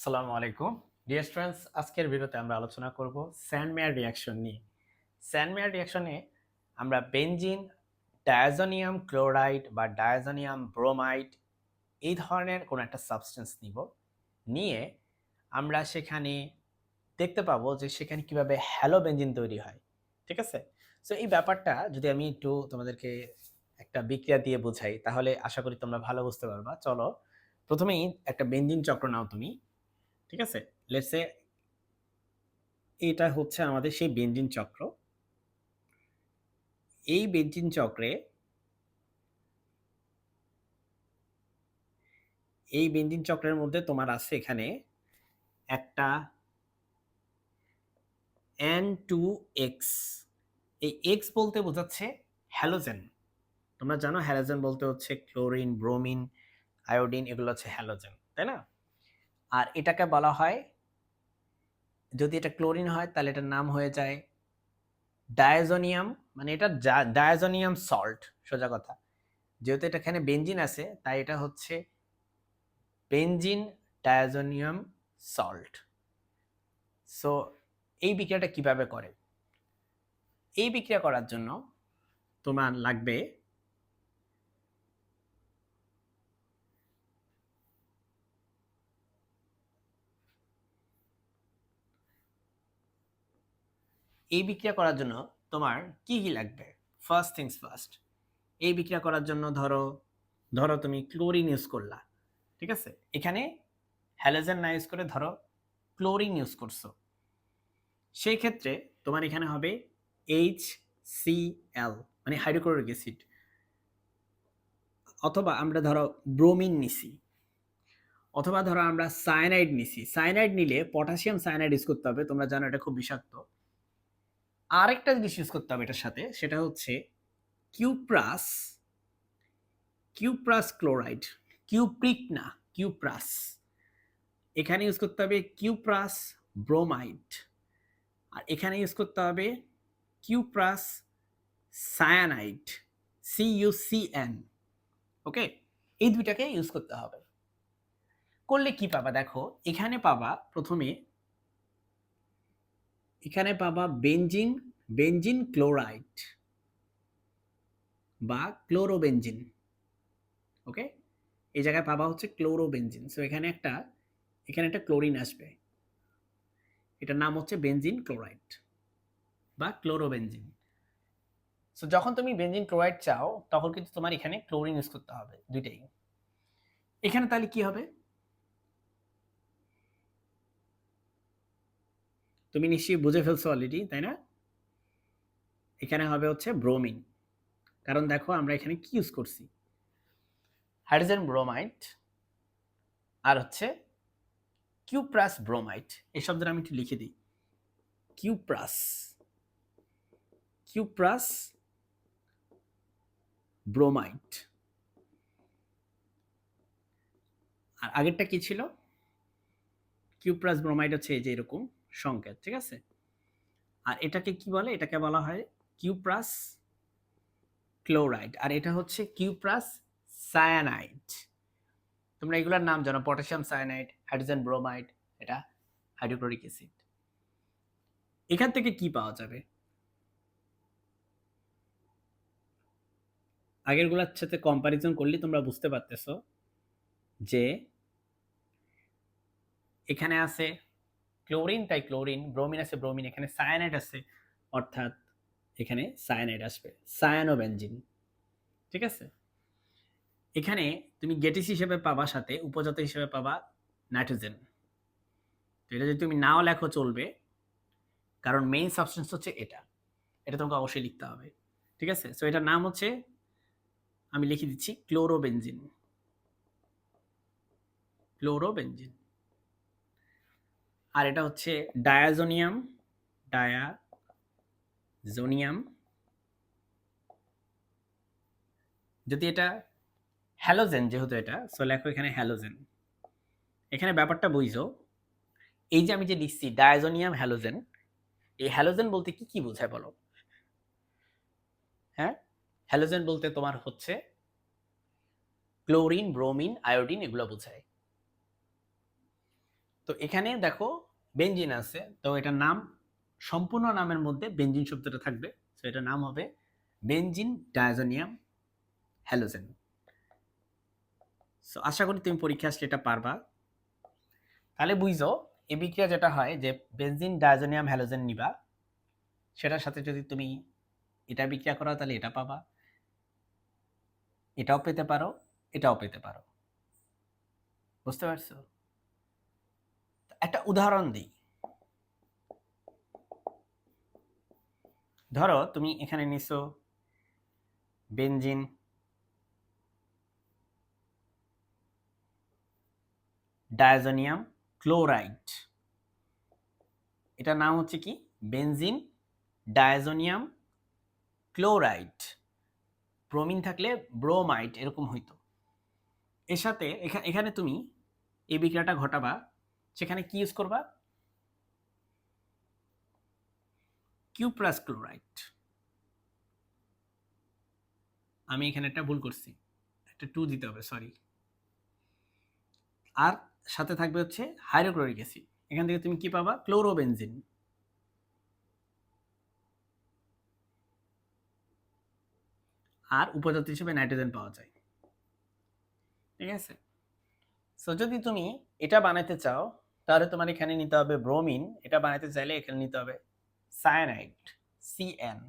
আসসালামু আলাইকুম dear students, আজকের ভিডিওতে আমরা আলোচনা করব স্যান্ডমেয়ার রিঅ্যাকশন নিয়ে। স্যান্ডমেয়ার রিঅ্যাকশনে আমরা বেনজিন, ডায়াজোনিয়াম ক্লোরাইড বা ডায়াজোনিয়াম ব্রোমাইড এই ধরনের কোনো একটা সাবস্টেন্স নিব, নিয়ে আমরা সেখানে দেখতে পাবো যে সেখানে কিভাবে হ্যালোবেনজিন তৈরি হয়। ঠিক আছে? সো এই ব্যাপারটা যদি আমি একটু তোমাদেরকে একটা বিক্রিয়া দিয়ে বোঝাই তাহলে আশা করি তোমরা ভালো বুঝতে পারবা। চলো, প্রথমেই একটা বেনজিন চক্র নাও তুমি। ঠিক আছে? লেটস সে এটা হচ্ছে আমাদের সেই বেনজিন চক্র। এই বেনজিন চক্রে এই বেনজিন চক্রের মধ্যে তোমার আছে এখানে একটা N2X। এই X বলতে বোঝাচ্ছে হ্যালোজেন। তোমরা জানো হ্যালোজেন বলতে হচ্ছে ক্লোরিন, ব্রোমিন, আয়োডিন, এগুলো হচ্ছে হ্যালোজেন, তাই না? আর এটাকে বলা হয়, যদি এটা ক্লোরিন হয় তাহলে এটার নাম হয়ে যায় ডায়াজোনিয়াম, মানে এটা ডায়াজোনিয়াম সল্ট। সোজা কথা, যেহেতু এটা এখানে বেনজিন আছে তাই এটা হচ্ছে বেনজিন ডায়াজোনিয়াম সল্ট। সো এই বিক্রিয়াটা কিভাবে করে? এই বিক্রিয়া করার জন্য তোমার লাগবে এই বিক্রিয়া করার জন্য তোমার কি কি লাগবে? ফার্স্ট থিংস ফার্স্ট, এই বিক্রিয়া করার জন্য ধরো ধরো তুমি ক্লোরিন ইউজ করলা। ঠিক আছে? এখানে হ্যালোজেন না ইউজ করে ধরো ক্লোরিন ইউজ করছো, সেই ক্ষেত্রে তোমার এখানে হবে HCl, মানে হাইড্রোক্লোরিক অ্যাসিড। অথবা আমরা ধরো ব্রোমিন নিছি, অথবা ধরো আমরা সায়ানাইড নিছি। সায়ানাইড নিলে পটাশিয়াম সায়ানাইড ইউজ করতে হবে, তোমরা জানো এটা খুব বিষাক্ত। আরেকটা জিনিস ইউজ করতে হবে এটার সাথে, সেটা হচ্ছে কিউপ্রাস কিউপ্রাস ক্লোরাইড। কিউপ্রিক না, কিউপ্রাস। এখানে ইউজ করতে হবে কিউপ্রাস ব্রোমাইড, আর এখানে ইউজ করতে হবে কিউপ্রাস সায়ানাইড, CuCN। ওকে, এই দুইটাকে ইউজ করতে হবে। করলে কি পাবা দেখো, এখানে পাবা প্রথমে এখানে পাবা বেনজিন, বেনজিন ক্লোরাইড বা ক্লোরোবেনজিন। ওকে, এই জায়গায় পাবা হচ্ছে ক্লোরোবেনজিন। সো এখানে একটা ক্লোরিন আসবে, এটার নাম হচ্ছে বেনজিন ক্লোরাইড বা ক্লোরোবেনজিন। সো যখন তুমি বেনজিন ক্লোরাইড চাও তখন কিন্তু তোমার এখানে ক্লোরিন ইউজ করতে হবে, দুইটাই। এখানে তাহলে কি হবে? তুমি নিশ্চয়ই বুঝে ফেলছো অলরেডি, তাই না? এখানে হবে হচ্ছে ব্রোমিন, কারণ দেখো আমরা এখানে কি ইউজ করছি, হাইড্রোজেন ব্রোমাইড আর হচ্ছে কিউপ্রাস ব্রোমাইড। এই শব্দটা আমি একটু লিখে দিই, কিউপ্রাস কিউপ্রাস ব্রোমাইড। আর আগেরটা কি ছিল? কিউপ্রাস ব্রোমাইড হচ্ছে এই যে এরকম সংকেত, ঠিক আছে? আর এটাকে কি বলে? এটাকে বলা হয় কিউপ্রাস ক্লোরাইড, আর এটা হচ্ছে কিউপ্রাস সায়ানাইড। তোমরা এগুলোর নাম জানো, পটাশিয়াম সায়ানাইড, হাইড্রোজেন ব্রোমাইড, এটা হাইড্রোক্লোরিক অ্যাসিড। এখান থেকে কি পাওয়া যাবে? আগেরগুলোর সাথে কম্পারিজন করলে তোমরা বুঝতে পারতেছো যে এখানে আছে ক্লোরিন, তাই ক্লোরিন, ব্রোমিন আছে ব্রোমিন, এখানে সায়ানাইড আছে, অর্থাৎ এখানে সায়ানাইড আসবে, সায়ানোবেনজিন। ঠিক আছে? এখানে তুমি গেটিস হিসেবে পাবা, সাথে উপজাত হিসেবে পাবা নাইট্রোজেন। তো এটা যদি তুমি নাও লেখো চলবে, কারণ মেইন সাবস্টেন্স হচ্ছে এটা, এটা তোমাকে অবশ্যই লিখতে হবে। ঠিক আছে? সো এটার নাম হচ্ছে, আমি লিখে দিচ্ছি, ক্লোরোবেনজিন। ক্লোরোবেনজিন। আর এটা হচ্ছে ডায়াজোনিয়াম, ডায়াজোনিয়াম। যদি এটা হ্যালোজেন, যেহেতু এটা, সো লেখো এখানে হ্যালোজেন। এখানে ব্যাপারটা বুঝো, এই যে আমি যে লিখছি ডায়াজোনিয়াম হ্যালোজেন, এই হ্যালোজেন বলতে কি কি বোঝায় বলো? হ্যাঁ, হ্যালোজেন বলতে তোমার হচ্ছে ক্লোরিন, ব্রোমিন, আয়োডিন, এগুলো বোঝায়। তো এখানে দেখো বেনজিন আছে, তো এটার নাম সম্পূর্ণ নামের মধ্যে বেনজিন শব্দটা থাকবে, তো এটার নাম হবে বেনজিন ডায়াজোনিয়াম হ্যালোজেন। সো আশা করি তুমি পরীক্ষা আসলে এটা পারবা। তাহলে বুঝছো এই বিক্রিয়া যেটা হয় যে বেনজিন ডায়াজোনিয়াম হ্যালোজেন নিবা, সেটার সাথে যদি তুমি এটা বিক্রিয়া করো তাহলে এটা পাবা, এটাও পেতে পারো, এটাও পেতে পারো। বুঝতে পারছো? একটা উদাহরণ দিই। ধরো তুমি এখানে নিছো বেনজিন ডায়াজোনিয়াম ক্লোরাইড, এটার নাম হচ্ছে কি বেনজিন ডায়াজোনিয়াম ক্লোরাইড, ব্রোমিন থাকলে ব্রোমাইড এরকম হইতো। এর সাথে এখানে তুমি এই বিক্রিয়াটা ঘটাবা, সেখানে কি ইউজ করবা? Cuprous chloride. আমি এখানে একটা ভুল করছি, একটা 2 দিতে হবে, সরি। আর সাথে থাকবে হচ্ছে হাইড্রোক্লোরিক অ্যাসিড, এখান থেকে তুমি কি পাবা? ক্লোরোবেনজিন। আর উপজাত হিসেবে নাইট্রোজেন পাওয়া যায়। ঠিক আছে? সো যদি তুমি এটা বানাইতে চাও তাহলে তোমার এখানে নিতে হবে ব্রোমিন, এটা বানাইতে চাইলে এখানে নিতে হবে সায়ানাইড, সিএন।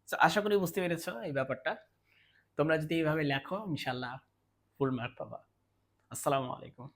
সো আশা করি বুঝতে পেরেছো এই ব্যাপারটা। তোমরা যদি এইভাবে লেখো ইনশাল্লাহ ফুল মার্ক পাবা। আসসালামু আলাইকুম।